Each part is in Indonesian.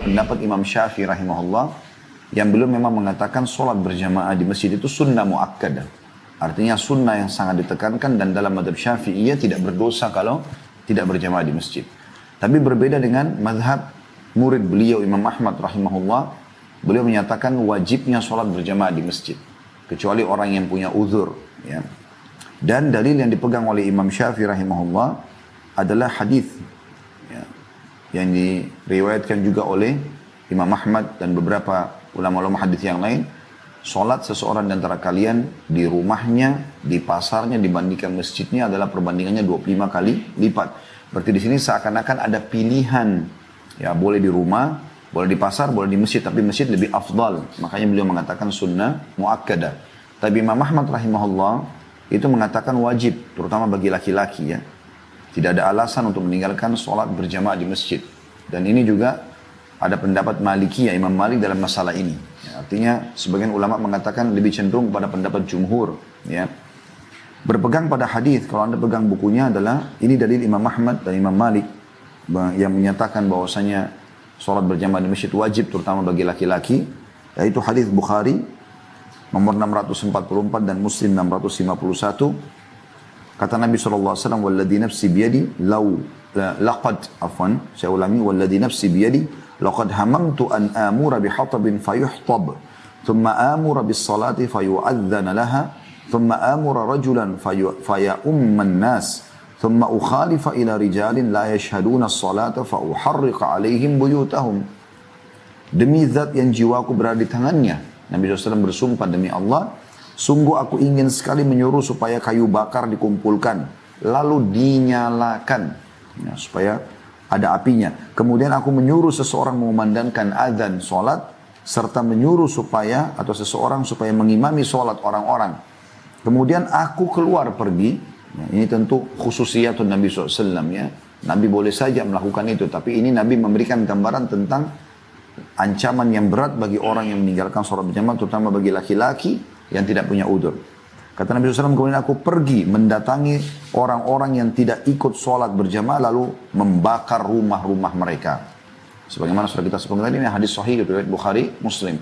pendapat Imam Syafi'i rahimahullah, yang beliau memang mengatakan sholat berjamaah di masjid itu sunnah muakkadah. Artinya sunnah yang sangat ditekankan, dan dalam madhab Syafi'iyah tidak berdosa kalau tidak berjamaah di masjid. Tapi berbeda dengan madhab murid beliau Imam Ahmad rahimahullah, beliau menyatakan wajibnya sholat berjamaah di masjid, kecuali orang yang punya uzur. Ya. Dan dalil yang dipegang oleh Imam Syafi'i rahimahullah adalah hadis ya, yang diriwayatkan juga oleh Imam Ahmad dan beberapa ulama-ulama hadis yang lain. Sholat seseorang di antara kalian di rumahnya, di pasarnya dibandingkan masjidnya adalah perbandingannya 25 kali lipat. Berarti di sini seakan-akan ada pilihan. Ya, boleh di rumah, boleh di pasar, boleh di masjid, tapi masjid lebih afdal. Makanya beliau mengatakan sunnah muakkadah. Tapi Imam Ahmad rahimahullah itu mengatakan wajib, terutama bagi laki-laki ya. Tidak ada alasan untuk meninggalkan sholat berjamaah di masjid. Dan ini juga ada pendapat Maliki ya, Imam Malik dalam masalah ini. Ya, artinya sebagian ulama mengatakan lebih cenderung pada pendapat jumhur. Ya. Berpegang pada hadis, kalau anda pegang bukunya adalah, ini dalil Imam Ahmad dan Imam Malik yang menyatakan bahwasanya sholat berjamaah di masjid wajib terutama bagi laki-laki. Yaitu hadis Bukhari nomor 644 dan Muslim 651. Kata Nabi SAW, walladhi nafsi biyadi, saya ulangi, walladhi nafsi biyadi, laqad hamamtu an amura bihatabin fayuhtab, thumma amura bis salati fayu'adzana laha, thumma amura rajulan faya'umman nas, thumma ukhalifa ila rijalin la yashhaduna as-salata fauharriqa alaihim buyutahum. Demi zat yang jiwaku berada di tangannya, Nabi SAW bersumpah, demi Allah, sungguh aku ingin sekali menyuruh supaya kayu bakar dikumpulkan, lalu dinyalakan, ya, supaya ada apinya. Kemudian aku menyuruh seseorang mengumandangkan azan sholat, serta menyuruh supaya, atau seseorang supaya mengimami sholat orang-orang. Kemudian aku keluar pergi, ya, ini tentu khususiyatun Nabi SAW ya. Nabi boleh saja melakukan itu, tapi ini Nabi memberikan gambaran tentang ancaman yang berat bagi orang yang meninggalkan sholat berjamaah, terutama bagi laki-laki yang tidak punya udzur. Kata Nabi SAW, kemudian aku pergi mendatangi orang-orang yang tidak ikut sholat berjamaah, lalu membakar rumah-rumah mereka. Sebagaimana sudah kita sebutkan tadi, ini hadis sahih riwayat Bukhari, Muslim.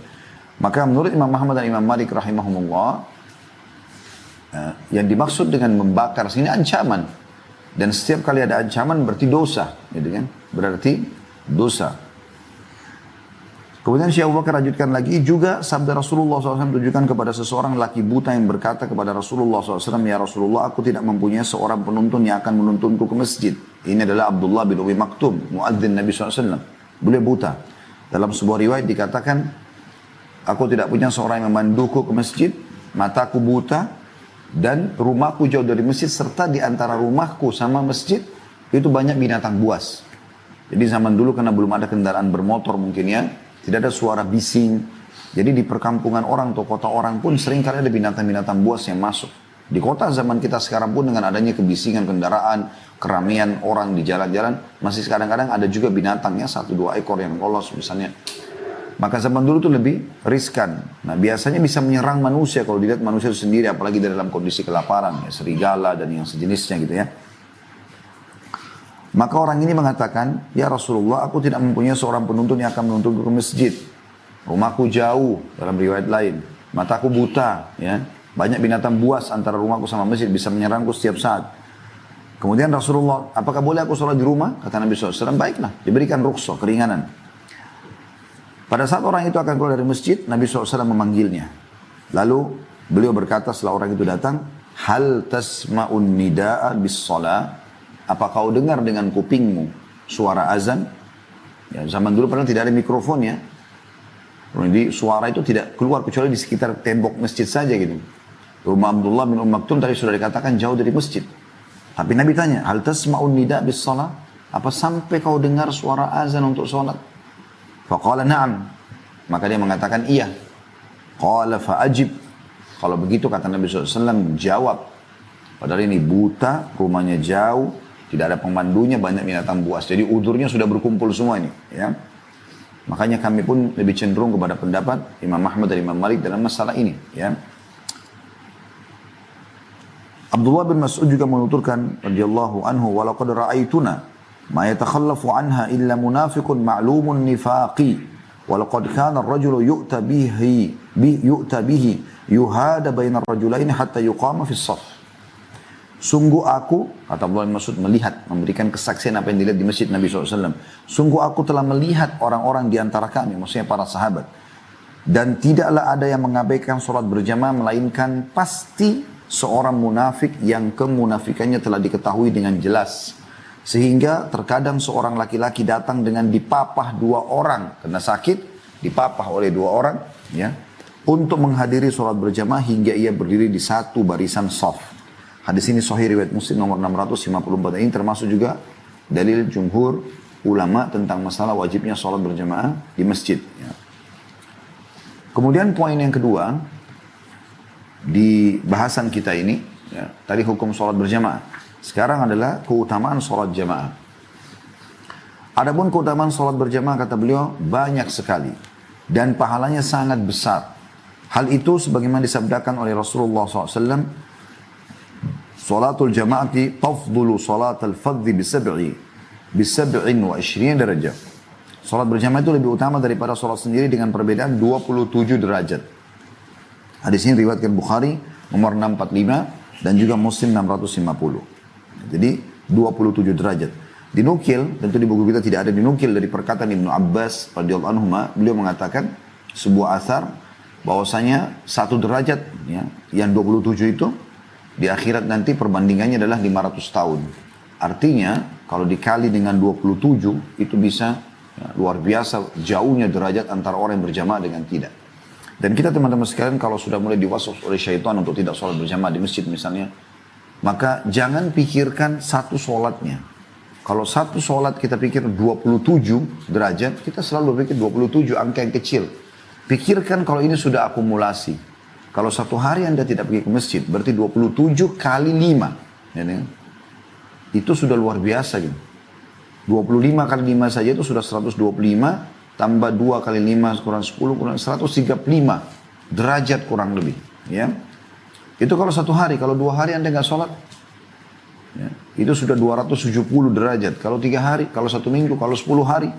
Maka menurut Imam Ahmad dan Imam Malik rahimahumullah, yang dimaksud dengan membakar sini ancaman. Dan setiap kali ada ancaman berarti dosa, gitu kan? Berarti dosa. Kemudian Syekh Abu Bakar lanjutkan lagi, juga sabda Rasulullah SAW tujukan kepada seseorang laki buta yang berkata kepada Rasulullah SAW, ya Rasulullah, aku tidak mempunyai seorang penuntun yang akan menuntunku ke masjid. Ini adalah Abdullah bin Umi Maktum, muadzin Nabi SAW. Beliau buta. Dalam sebuah riwayat dikatakan, aku tidak punya seorang yang memanduku ke masjid, mataku buta, dan rumahku jauh dari masjid, serta di antara rumahku sama masjid, itu banyak binatang buas. Jadi zaman dulu karena belum ada kendaraan bermotor mungkin ya, tidak ada suara bising. Jadi di perkampungan orang atau kota orang pun sering kali ada binatang-binatang buas yang masuk. Di kota zaman kita sekarang pun dengan adanya kebisingan kendaraan, keramaian orang di jalan-jalan, masih kadang-kadang ada juga binatangnya 1-2 ekor yang lolos misalnya. Maka zaman dulu itu lebih riskan. Nah biasanya bisa menyerang manusia kalau dilihat manusia itu sendiri, apalagi dalam kondisi kelaparan, ya, serigala dan yang sejenisnya gitu ya. Maka orang ini mengatakan, ya Rasulullah, aku tidak mempunyai seorang penuntun yang akan menuntunku ke masjid. Rumahku jauh, dalam riwayat lain. Mataku buta, ya. Banyak binatang buas antara rumahku sama masjid, bisa menyerangku setiap saat. Kemudian Rasulullah, apakah boleh aku sholat di rumah? Kata Nabi SAW, baiklah, diberikan rukhsah, keringanan. Pada saat orang itu akan keluar dari masjid, Nabi SAW memanggilnya. Lalu beliau berkata setelah orang itu datang, hal tasma'un nida'a bis sholat? Apa kau dengar dengan kupingmu suara azan? Ya, zaman dulu padahal tidak ada mikrofon ya. Jadi suara itu tidak keluar kecuali di sekitar tembok masjid saja gitu. Rumah Abdullah bin Maktum tadi sudah dikatakan jauh dari masjid. Tapi Nabi tanya, hal tasma'un nida' bis salat? Apa sampai kau dengar suara azan untuk salat? Faqala na'am. Maka dia mengatakan iya. Qala fa'ajib. Kalau begitu kata Nabi SAW, jawab. Padahal ini buta, rumahnya jauh, tidak ada pemandunya, banyak binatang buas. Jadi udurnya sudah berkumpul semua ini. Ya. Makanya kami pun lebih cenderung kepada pendapat Imam Ahmad dan Imam Malik dalam masalah ini. Ya. Abdullah bin Mas'ud juga menuturkan radhiyallahu anhu, walaqad ra'aituna ma yatakhallafu anha illa munafiqun ma'lumun nifaqi wa laqad kana ar-rajulu yu'ta bihi yuhada baina ar-rajulaini hatta yuqama fi as-saff. Sungguh aku, kata Abdullah bin Mas'ud, melihat, memberikan kesaksian apa yang dilihat di masjid Nabi SAW. Sungguh aku telah melihat orang-orang di antara kami, maksudnya para sahabat. Dan tidaklah ada yang mengabaikan sholat berjamaah, melainkan pasti seorang munafik yang kemunafikannya telah diketahui dengan jelas. Sehingga terkadang seorang laki-laki datang dengan dipapah 2 orang, kena sakit, dipapah oleh 2 orang, ya, untuk menghadiri sholat berjamaah hingga ia berdiri di satu barisan shaf. Hadis ini sahih riwayat Muslim nomor 654. Ini termasuk juga dalil jumhur ulama tentang masalah wajibnya sholat berjamaah di masjid. Ya. Kemudian poin yang kedua di bahasan kita ini, ya, tadi hukum sholat berjamaah. Sekarang adalah keutamaan sholat jamaah. Adapun keutamaan sholat berjamaah, kata beliau, banyak sekali dan pahalanya sangat besar. Hal itu sebagaimana disabdakan oleh Rasulullah SAW. Salatul jama'ati tafdulu salatul fadhi bisab'in wa 20 derajat. Salat berjamaah itu lebih utama daripada salat sendiri dengan perbedaan 27 derajat. Hadis ini riwayatkan Bukhari nomor 645 dan juga Muslim 650. Jadi 27 derajat. Dinukil, tentu di buku kita tidak ada dinukil dari perkataan Ibnu Abbas radhiyallahu anhu, beliau mengatakan sebuah asar bahwasanya 1 derajat, ya, yang 27 itu di akhirat nanti perbandingannya adalah 500 tahun. Artinya kalau dikali dengan 27 itu bisa, ya, luar biasa jauhnya derajat antara orang yang berjamaah dengan tidak. Dan kita teman-teman sekalian kalau sudah mulai diwaswas oleh syaitan untuk tidak sholat berjamaah di masjid misalnya, maka jangan pikirkan satu sholatnya. Kalau satu sholat kita pikir 27 derajat, kita selalu berpikir 27 angka yang kecil. Pikirkan kalau ini sudah akumulasi. Kalau satu hari Anda tidak pergi ke masjid, berarti 27 kali 5. Ya, ya. Itu sudah luar biasa gitu. 25 kali 5 saja itu sudah 125, tambah 2 kali 5 kurang 10, kurang 135 derajat kurang lebih. Ya. Itu kalau satu hari, kalau 2 hari Anda nggak sholat, ya, itu sudah 270 derajat. Kalau 3 hari, kalau 1 minggu, kalau 10 hari,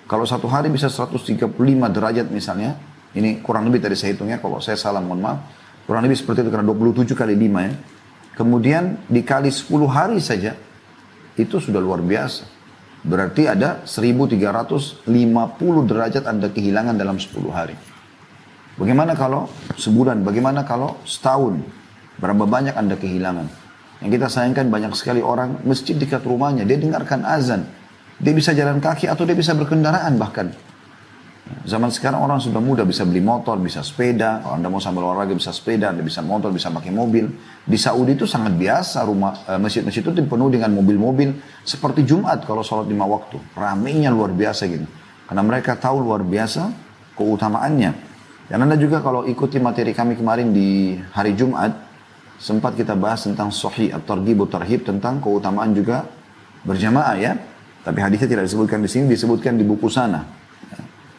kalau satu hari bisa 135 derajat misalnya. Ini kurang lebih tadi saya hitungnya, kalau saya salah mohon maaf. Kurang lebih seperti itu karena 27 kali 5 ya. Kemudian dikali 10 hari saja, itu sudah luar biasa. Berarti ada 1350 derajat Anda kehilangan dalam 10 hari. Bagaimana kalau sebulan, bagaimana kalau setahun? Berapa banyak Anda kehilangan? Yang kita sayangkan banyak sekali orang masjid dekat rumahnya, dia dengarkan azan. Dia bisa jalan kaki atau dia bisa berkendaraan bahkan. Zaman sekarang orang sudah mudah bisa beli motor, bisa sepeda. Kalau Anda mau sambil olahraga bisa sepeda, Anda bisa motor, bisa pakai mobil. Di Saudi itu sangat biasa masjid-masjid itu penuh dengan mobil-mobil. Seperti Jumat kalau sholat 5 waktu. Ramainya luar biasa gitu. Karena mereka tahu luar biasa keutamaannya. Dan Anda juga kalau ikuti materi kami kemarin di hari Jumat, sempat kita bahas tentang Sahih at-Targhib Tarhib tentang keutamaan juga berjamaah ya. Tapi hadisnya tidak disebutkan di sini, disebutkan di buku sana.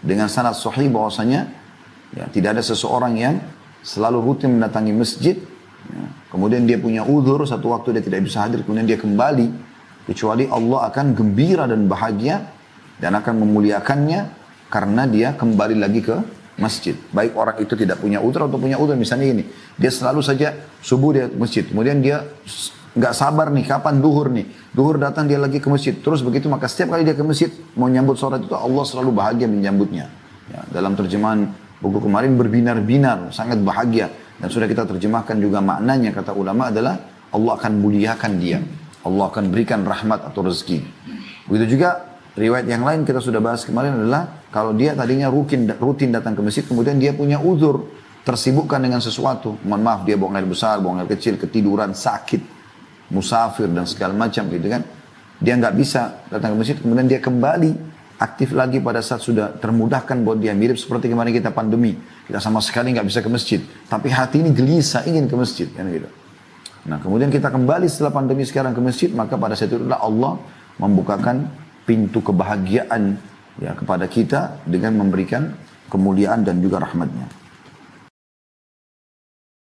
Dengan sanad sahih bahwasanya, ya, tidak ada seseorang yang selalu rutin mendatangi masjid, ya, kemudian dia punya uzur, satu waktu dia tidak bisa hadir, kemudian dia kembali, kecuali Allah akan gembira dan bahagia dan akan memuliakannya karena dia kembali lagi ke masjid. Baik orang itu tidak punya uzur atau punya uzur, misalnya ini, dia selalu saja subuh dia ke masjid, kemudian dia nggak sabar nih, kapan duhur nih. Duhur datang dia lagi ke masjid. Terus begitu, maka setiap kali dia ke masjid, mau nyambut sholat itu, Allah selalu bahagia menyambutnya. Ya, dalam terjemahan buku kemarin, berbinar-binar, sangat bahagia. Dan sudah kita terjemahkan juga maknanya, kata ulama adalah, Allah akan muliakan dia. Allah akan berikan rahmat atau rezeki. Begitu juga, riwayat yang lain kita sudah bahas kemarin adalah, kalau dia tadinya rutin datang ke masjid, kemudian dia punya uzur, tersibukkan dengan sesuatu. Mohon maaf, dia buang air besar, buang air kecil, ketiduran, sakit, musafir dan segala macam gitu kan. Dia nggak bisa datang ke masjid, kemudian dia kembali aktif lagi pada saat sudah termudahkan buat dia. Mirip seperti kemarin kita pandemi, kita sama sekali nggak bisa ke masjid, tapi hati ini gelisah ingin ke masjid kan gitu. Nah kemudian kita kembali setelah pandemi sekarang ke masjid, maka pada saat itu Allah membukakan pintu kebahagiaan ya kepada kita dengan memberikan kemuliaan dan juga rahmatnya.